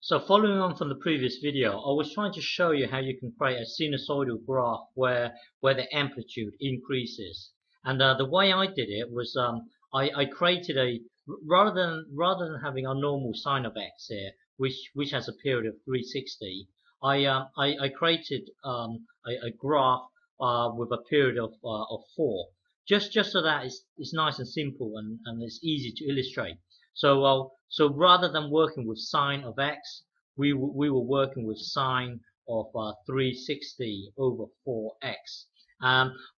So following on from the previous video, I was trying to show you how you can create a sinusoidal graph where the amplitude increases. And the way I did it was I created a rather than having a normal sine of x here, which has a period of 360. I created a graph with a period of 4, just so that it's nice and simple and it's easy to illustrate. So rather than working with sine of x, we were working with sine of 360 over 4x.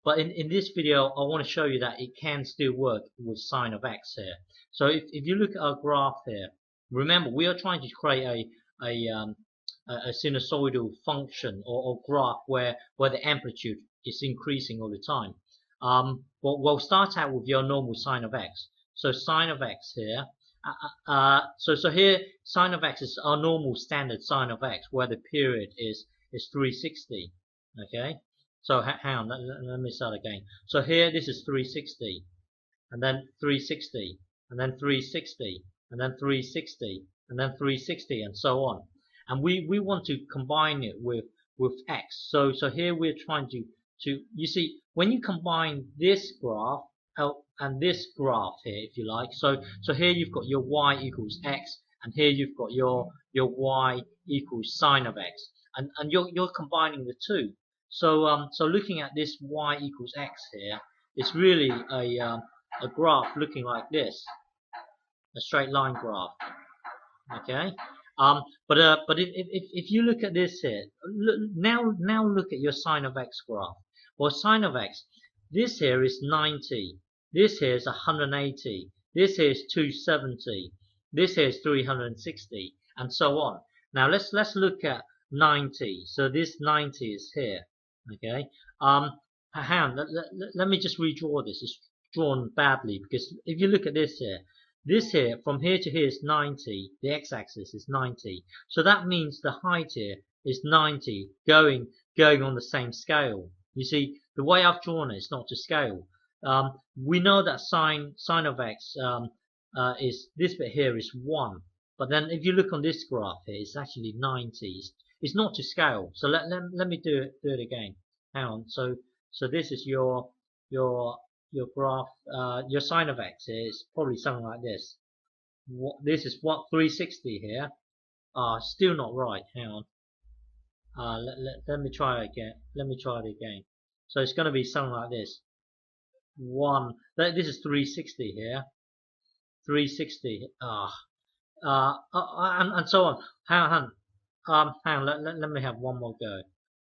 But in this video, I want to show you that it can still work with sine of x here. So if you look at our graph here, remember we are trying to create a sinusoidal function or graph where the amplitude is increasing all the time. But we'll start out with your normal sine of x. So sine of x here. So here sine of x is our normal standard sine of x where the period is 360. Okay. So hang on, let me start again. So here this is 360, and then 360, and then 360, and then 360, and then 360, and so on. And we want to combine it with x. So here we're trying to you see when you combine this graph and this graph here, if you like. So here you've got your y equals x, and here you've got your y equals sine of x, and you're combining the two. So looking at this y equals x here, it's really a graph looking like this, a straight line graph. Okay. But if you look at this here, now look at your sine of x graph. Well, sine of x, this here is 90, this here is 180, this here is 270, this here is 360, and so on. Now let's look at 90. So this 90 is here. Okay. Hang on, let me just redraw this. It's drawn badly because if you look at this here. This here, from here to here is 90, the x-axis is 90. So that means the height here is 90, going on the same scale. You see, the way I've drawn it is not to scale. We know that sine of x is, this bit here is 1. But then if you look on this graph here, it's actually 90. It's not to scale. So let me do it again. Hang on. So this is your graph, your sine of x is probably something like this. This is what 360 here. Still not right. Hang on. Let me try it again. Let me try it again. So it's going to be something like this. This is 360 here. 360. And so on. Hang on. Let me have one more go.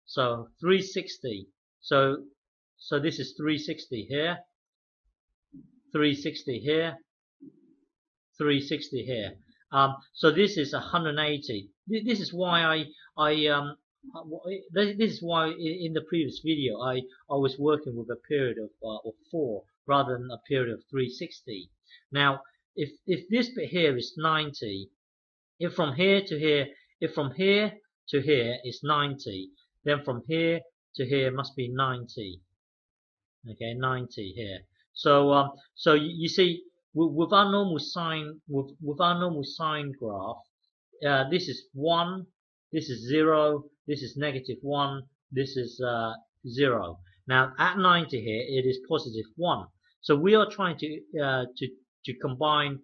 So 360. So this is 360 here. 360 here, 360 here. So this is 180. This is why this is why in the previous video I was working with a period of 4 rather than a period of 360. Now, if this bit here is 90, if from here to here is 90, then from here to here must be 90. Okay, 90 here. So you see, with our normal sine graph, this is 1, this is 0, this is -1, this is 0. Now at 90 here, it is +1. So we are trying to combine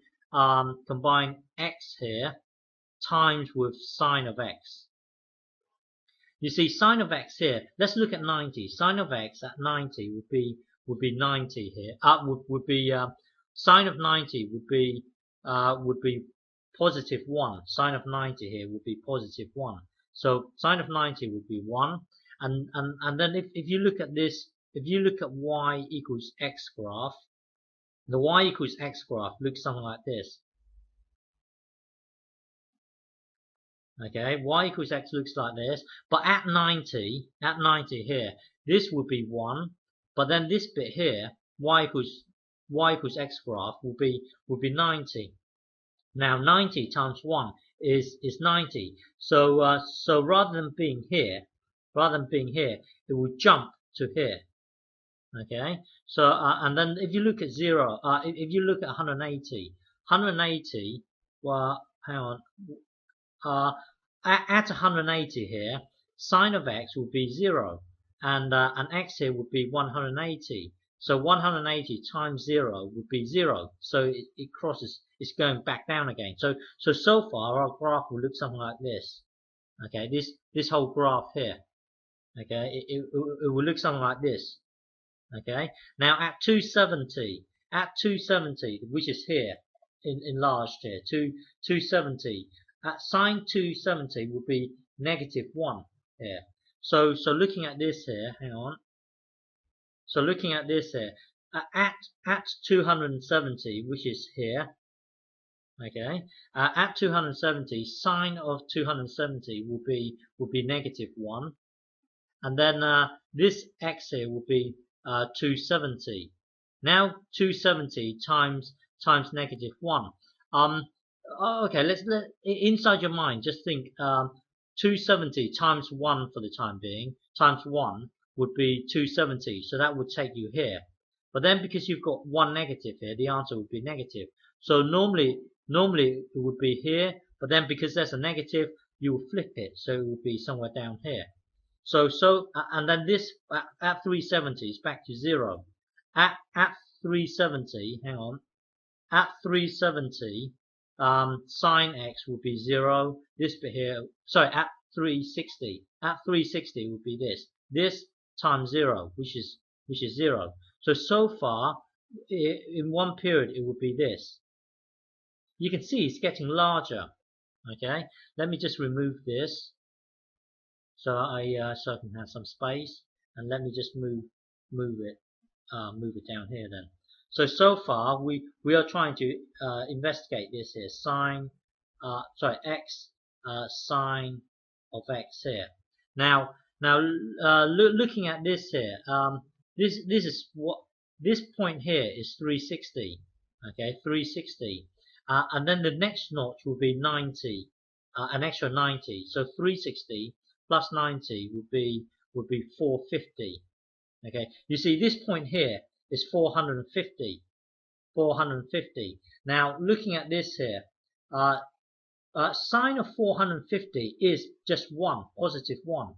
x here times with sine of x. You see, sine of x here. Let's look at 90. Sine of x at 90 would be 90 here. Would be sine of 90 would be +1. Sine of 90 here would be +1. So sine of 90 would be 1. And then if you look at this, if you look at y equals x graph, the y equals x graph looks something like this. Okay, y equals x looks like this, but at 90 here, this would be 1, but then this bit here, y equals x graph will be 90. Now 90 times 1 is 90. So rather than being here, it will jump to here. Okay, so and then if you look at 0, if you look at 180, well, hang on. at 180 here, sine of x will be 0, and x here would be 180. So 180 times 0 would be 0. So it crosses, it's going back down again. So far our graph will look something like this. Okay, this whole graph here. Okay, it will look something like this. Okay, now at 270, which is here, enlarged here, 270, sine 270 will be -1 here. So looking at this here, hang on. So looking at this here, at 270, which is here, okay, at 270, sine of 270 will be -1, and then this x here will be 270. Now 270 times -1. Okay, let inside your mind just think 270 times 1 for the time being, times 1 would be 270, so that would take you here. But then because you've got one negative here, the answer would be negative. So normally it would be here, but then because there's a negative, you will flip it, so it will be somewhere down here. And then this at 370 is back to 0. At 370, hang on, at 370, sine x will be 0. This bit here, sorry, at 360 would be this times 0, which is 0. So far in one period it would be this. You can see it's getting larger. Okay, let me just remove this so I can have some space, and let me just move it down here then. So far we are trying to investigate this here, sine x sine of x here. Now looking at this here, this is what this point here is 360. Okay, 360, and then the next notch will be 90, an extra 90. So 360 plus 90 would be 450. Okay, you see this point here is 450. Now looking at this here, sine of 450 is just 1, positive 1.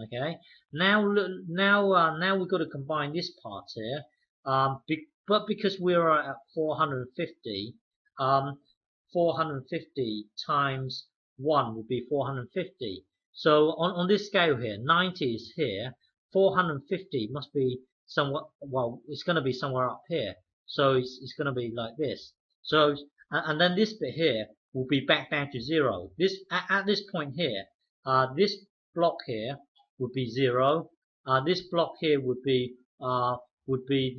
Okay, now we've got to combine this part here, but because we're at 450, 450 times 1 would be 450. So on this scale here, 90 is here, 450 must be somewhat, well, it's going to be somewhere up here. So it's going to be like this. So and then this bit here will be back down to 0. This at this point here, this block here would be 0. This block here would be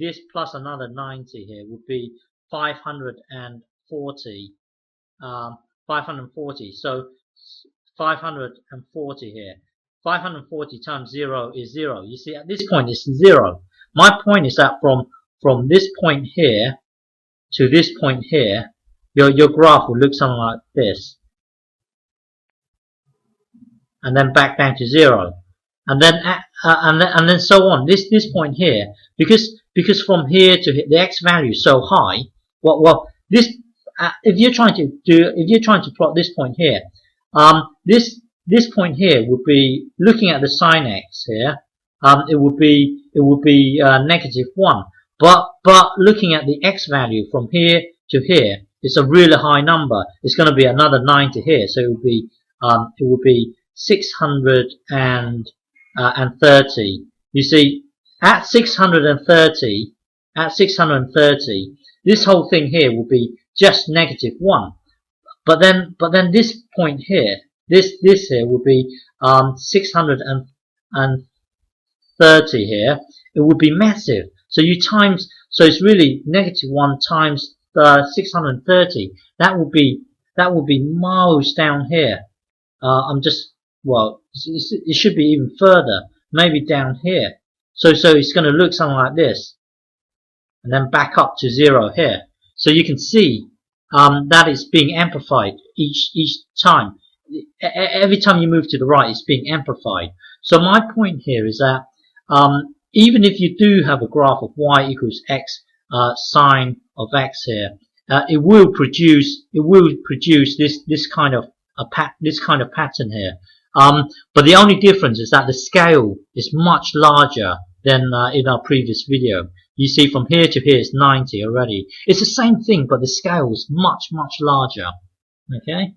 this plus another 90 here would be 540. 540. So 540 here. 540 times 0 is 0. You see, at this point it's 0. My point is that from this point here to this point here, your graph will look something like this, and then back down to 0, and then so on. This point here, because from here to here, the x value is so high. Well, this if you're trying to plot this point here, this point here would be looking at the sine x here. It would be -1. But looking at the x value from here to here, it's a really high number. It's going to be another 90 here, so it would be 630. You see, at 630, this whole thing here will be just -1. But then this point here, this here will be 630 here. It would be massive. So so it's really -1 times 630. That would be miles down here. It should be even further, maybe down here. So it's going to look something like this, and then back up to 0 here. So you can see that it's being amplified each time. Every time you move to the right, it's being amplified. So my point here is that even if you do have a graph of y equals x sine of x here, it will produce this kind of this kind of pattern here. But the only difference is that the scale is much larger than in our previous video. You see from here to here is 90 already. It's the same thing, but the scale is much larger. Okay.